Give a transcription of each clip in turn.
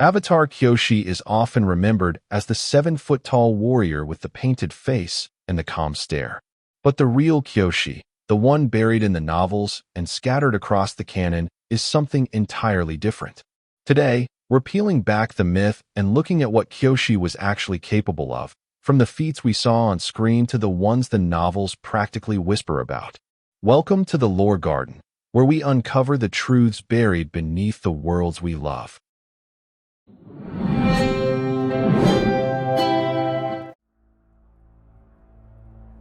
Avatar Kyoshi is often remembered as the 7-foot-tall warrior with the painted face and the calm stare. But the real Kyoshi, the one buried in the novels and scattered across the canon, is something entirely different. Today, we're peeling back the myth and looking at what Kyoshi was actually capable of, from the feats we saw on screen to the ones the novels practically whisper about. Welcome to the Lore Garden, where we uncover the truths buried beneath the worlds we love.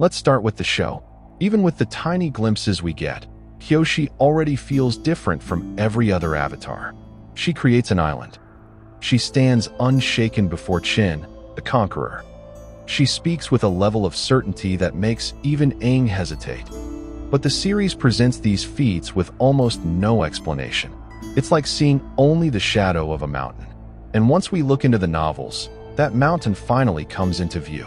Let's start with the show. Even with the tiny glimpses we get, Kyoshi already feels different from every other avatar. She creates an island. She stands unshaken before Chin, the conqueror. She speaks with a level of certainty that makes even Aang hesitate. But the series presents these feats with almost no explanation. It's like seeing only the shadow of a mountain. And once we look into the novels, that mountain finally comes into view.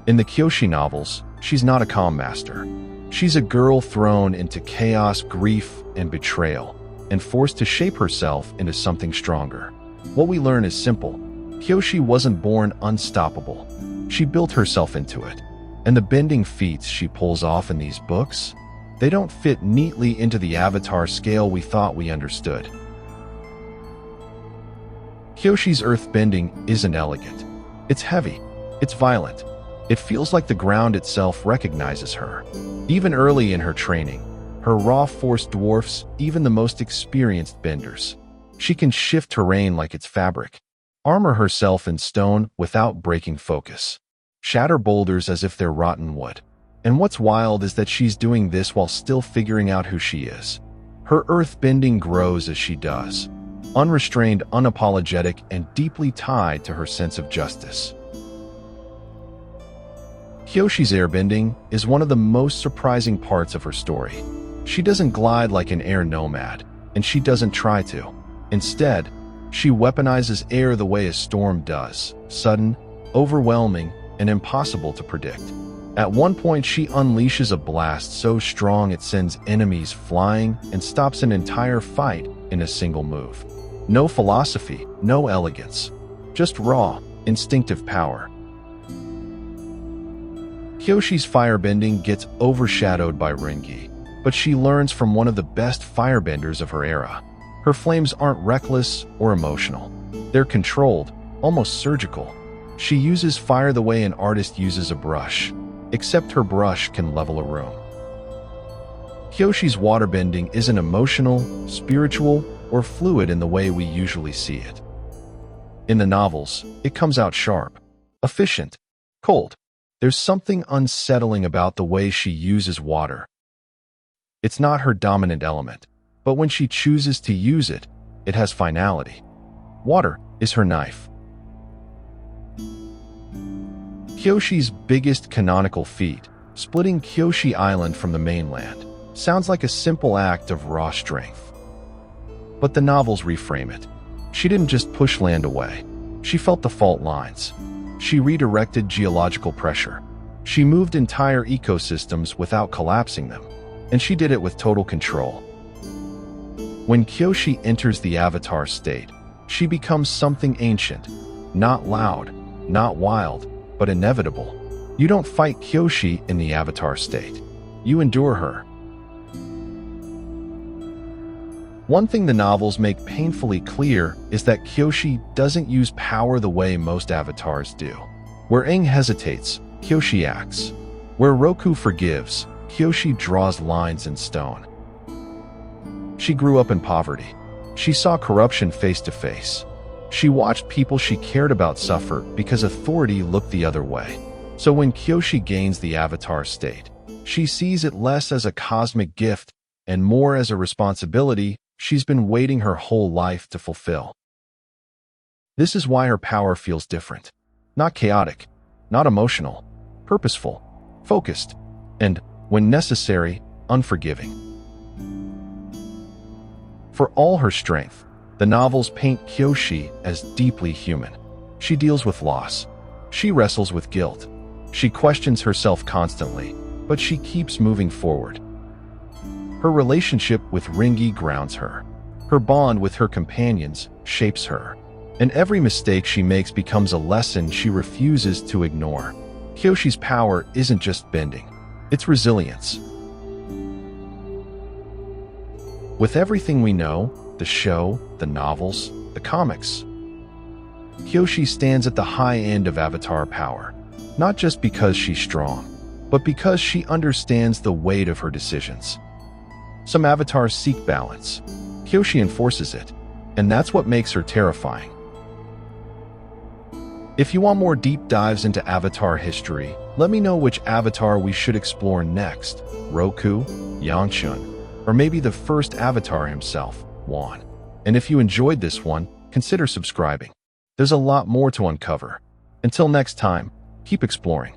In the Kyoshi novels, she's not a calm master. She's a girl thrown into chaos, grief, and betrayal, and forced to shape herself into something stronger. What we learn is simple. Kyoshi wasn't born unstoppable. She built herself into it. And the bending feats she pulls off in these books, they don't fit neatly into the Avatar scale we thought we understood. Kyoshi's earthbending isn't elegant. It's heavy. It's violent. It feels like the ground itself recognizes her. Even early in her training, her raw force dwarfs even the most experienced benders. She can shift terrain like it's fabric, armor herself in stone without breaking focus, shatter boulders as if they're rotten wood. And what's wild is that she's doing this while still figuring out who she is. Her earthbending grows as she does, unrestrained, unapologetic, and deeply tied to her sense of justice. Kyoshi's airbending is one of the most surprising parts of her story. She doesn't glide like an air nomad, and she doesn't try to. Instead, she weaponizes air the way a storm does, sudden, overwhelming, and impossible to predict. At one point, she unleashes a blast so strong it sends enemies flying and stops an entire fight in a single move. No philosophy, no elegance, just raw, instinctive power. Kyoshi's firebending gets overshadowed by Rengi, but she learns from one of the best firebenders of her era. Her flames aren't reckless or emotional. They're controlled, almost surgical. She uses fire the way an artist uses a brush, except her brush can level a room. Kyoshi's waterbending isn't emotional, spiritual, or fluid in the way we usually see it. In the novels, it comes out sharp, efficient, cold. There's something unsettling about the way she uses water. It's not her dominant element, but when she chooses to use it, it has finality. Water is her knife. Kyoshi's biggest canonical feat, splitting Kyoshi Island from the mainland, sounds like a simple act of raw strength. But the novels reframe it. She didn't just push land away. She felt the fault lines. She redirected geological pressure. She moved entire ecosystems without collapsing them, and she did it with total control. When Kyoshi enters the Avatar state, she becomes something ancient, not loud, not wild, but inevitable. You don't fight Kyoshi in the Avatar state. You endure her. One thing the novels make painfully clear is that Kyoshi doesn't use power the way most avatars do. Where Aang hesitates, Kyoshi acts. Where Roku forgives, Kyoshi draws lines in stone. She grew up in poverty. She saw corruption face to face. She watched people she cared about suffer because authority looked the other way. So when Kyoshi gains the Avatar state, she sees it less as a cosmic gift and more as a responsibility she's been waiting her whole life to fulfill. This is why her power feels different. Not chaotic, not emotional, purposeful, focused, and, when necessary, unforgiving. For all her strength, the novels paint Kyoshi as deeply human. She deals with loss. She wrestles with guilt. She questions herself constantly, but she keeps moving forward. Her relationship with Rengi grounds her. Her bond with her companions shapes her, and every mistake she makes becomes a lesson she refuses to ignore. Kyoshi's power isn't just bending, it's resilience. With everything we know, the show, the novels, the comics, Kyoshi stands at the high end of Avatar power, not just because she's strong, but because she understands the weight of her decisions. Some avatars seek balance. Kyoshi enforces it, and that's what makes her terrifying. If you want more deep dives into Avatar history, let me know which Avatar we should explore next: Roku, Yangchun, or maybe the first Avatar himself, Wan. And if you enjoyed this one, consider subscribing. There's a lot more to uncover. Until next time, keep exploring.